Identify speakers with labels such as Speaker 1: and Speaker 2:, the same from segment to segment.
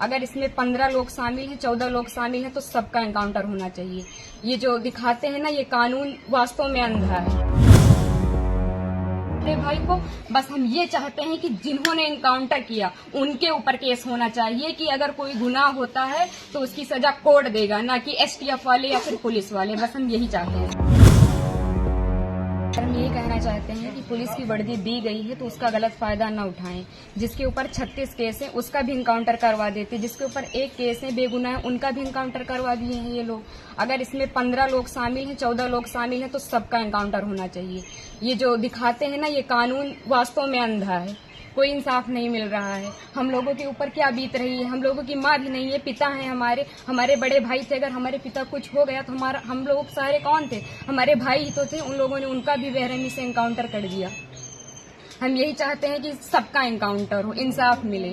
Speaker 1: अगर इसमें 15 लोग शामिल हैं, 14 लोग शामिल हैं, तो सबका एनकाउंटर होना चाहिए। ये जो दिखाते हैं ना, ये कानून वास्तव में अंधा है। मेरे भाई को बस हम ये चाहते हैं कि जिन्होंने एनकाउंटर किया उनके ऊपर केस होना चाहिए कि अगर कोई गुनाह होता है तो उसकी सजा कोर्ट देगा, ना कि एसटीएफ वाले या फिर पुलिस वाले। बस हम यही चाहते हैं। हम यही कहना चाहते हैं कि पुलिस की वर्दी दी गई है तो उसका गलत फायदा न उठाएं। जिसके ऊपर 36 केस है उसका भी एनकाउंटर करवा देते, जिसके ऊपर एक केस है बेगुनाह है उनका भी एनकाउंटर करवा दिए हैं ये लोग। अगर इसमें 15 लोग शामिल हैं, 14 लोग शामिल हैं, तो सबका एनकाउंटर होना चाहिए। ये जो दिखाते हैं ना, ये कानून वास्तव में अंधा है। कोई इंसाफ नहीं मिल रहा है। हम लोगों के ऊपर क्या बीत रही है। हम लोगों की माँ भी नहीं है, पिता हैं हमारे बड़े भाई थे। अगर हमारे पिता कुछ हो गया तो हम लोग सारे कौन थे? हमारे भाई ही तो थे। उन लोगों ने उनका भी बेरहमी से एनकाउंटर कर दिया। हम यही चाहते हैं कि सबका एनकाउंटर हो, इंसाफ मिले।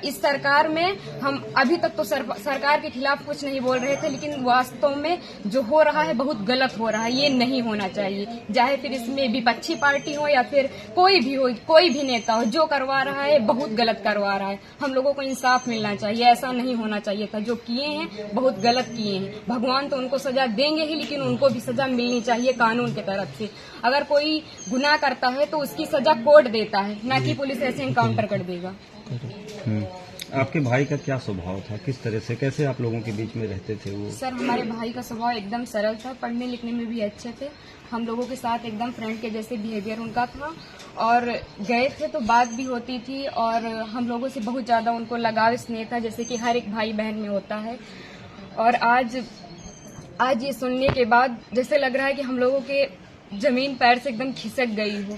Speaker 1: इस सरकार में हम अभी तक तो सरकार के खिलाफ कुछ नहीं बोल रहे थे, लेकिन वास्तव में जो हो रहा है बहुत गलत हो रहा है। ये नहीं होना चाहिए। चाहे फिर इसमें विपक्षी पार्टी हो या फिर कोई भी हो, कोई भी नेता हो, जो करवा रहा है बहुत गलत करवा रहा है। हम लोगों को इंसाफ मिलना चाहिए। ऐसा नहीं होना चाहिए था। जो किए हैं बहुत गलत किए हैं। भगवान तो उनको सजा देंगे ही, लेकिन उनको भी सजा मिलनी चाहिए कानून की तरफ से। अगर कोई गुनाह करता है तो उसकी सजा कोर्ट देता है, ना कि पुलिस ऐसे एनकाउंटर कर देगा।
Speaker 2: आपके भाई का क्या स्वभाव था? किस तरह से, कैसे आप लोगों के बीच में रहते थे वो?
Speaker 1: सर, हमारे भाई का स्वभाव एकदम सरल था। पढ़ने लिखने में भी अच्छे थे। हम लोगों के साथ एकदम फ्रेंड के जैसे बिहेवियर उनका था। और गए थे तो बात भी होती थी और हम लोगों से बहुत ज्यादा उनको लगाव स्नेह था, जैसे कि हर एक भाई बहन में होता है। और आज ये सुनने के बाद जैसे लग रहा है कि हम लोगों के जमीन पैर से एकदम खिसक गई हो।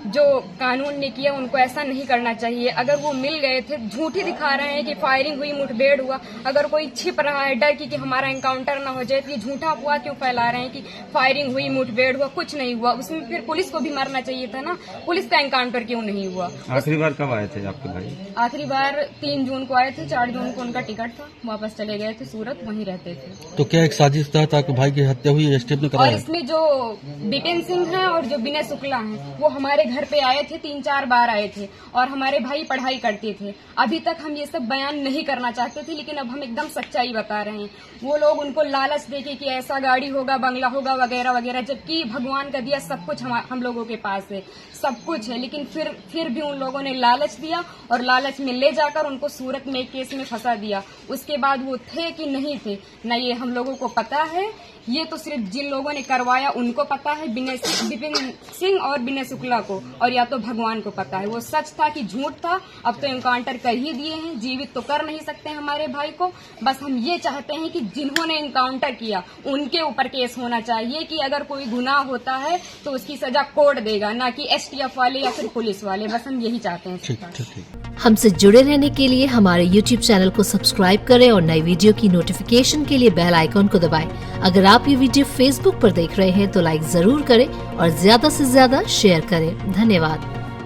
Speaker 1: जो कानून ने किया उनको ऐसा नहीं करना चाहिए। अगर वो मिल गए थे, झूठी दिखा रहे हैं कि फायरिंग हुई, मुठभेड़ हुआ। अगर कोई छिप रहा है डर की कि हमारा एनकाउंटर ना हो जाए, तो ये झूठा अफवाह क्यों फैला रहे हैं कि फायरिंग हुई, मुठभेड़ हुआ? कुछ नहीं हुआ। उसमें फिर पुलिस को भी मारना चाहिए था ना। पुलिस का एनकाउंटर क्यों नहीं हुआ?
Speaker 2: आखिरी बार कब आए थे आपके भाई?
Speaker 1: आखिरी बार 3 जून को आए थे। 4 जून को उनका टिकट था, वापस चले गए थे सूरत, वहीं रहते थे।
Speaker 3: तो क्या एक साजिश तहत आपके भाई की हत्या हुई? एसटीएफ ने कराया?
Speaker 1: और इसमें जो बिपिन सिंह है और जो विनय शुक्ला हैं, वो हमारे घर पे आए थे, 3-4 बार आए थे। और हमारे भाई पढ़ाई करते थे। अभी तक हम ये सब बयान नहीं करना चाहते थे, लेकिन अब हम एकदम सच्चाई बता रहे हैं। वो लोग उनको लालच देके कि ऐसा गाड़ी होगा, बंगला होगा, वगैरह वगैरह, जबकि भगवान का दिया सब कुछ हम लोगों के पास है, सब कुछ है। लेकिन फिर भी उन लोगों ने लालच दिया और लालच में ले जाकर उनको सूरत में एक केस में फंसा दिया। उसके बाद वो थे कि नहीं थे न ये हम लोगों को पता है। ये तो सिर्फ जिन लोगों ने करवाया उनको पता है, विपिन सिंह और विनय शुक्ला को, और या तो भगवान को पता है। वो सच था कि झूठ था, अब तो एनकाउंटर कर ही दिए हैं। जीवित तो कर नहीं सकते हमारे भाई को। बस हम ये चाहते हैं कि जिन्होंने एनकाउंटर किया उनके ऊपर केस होना चाहिए कि अगर कोई गुनाह होता है तो उसकी सजा कोर्ट देगा, ना कि एसटीएफ वाले या फिर पुलिस वाले। बस हम यही चाहते हैं।
Speaker 3: ठीक।
Speaker 4: हमसे जुड़े रहने के लिए हमारे YouTube चैनल को सब्सक्राइब करें और नई वीडियो की नोटिफिकेशन के लिए बेल आइकॉन को दबाएं। अगर आप ये वीडियो Facebook पर देख रहे हैं तो लाइक जरूर करें और ज्यादा से ज्यादा शेयर करें। धन्यवाद।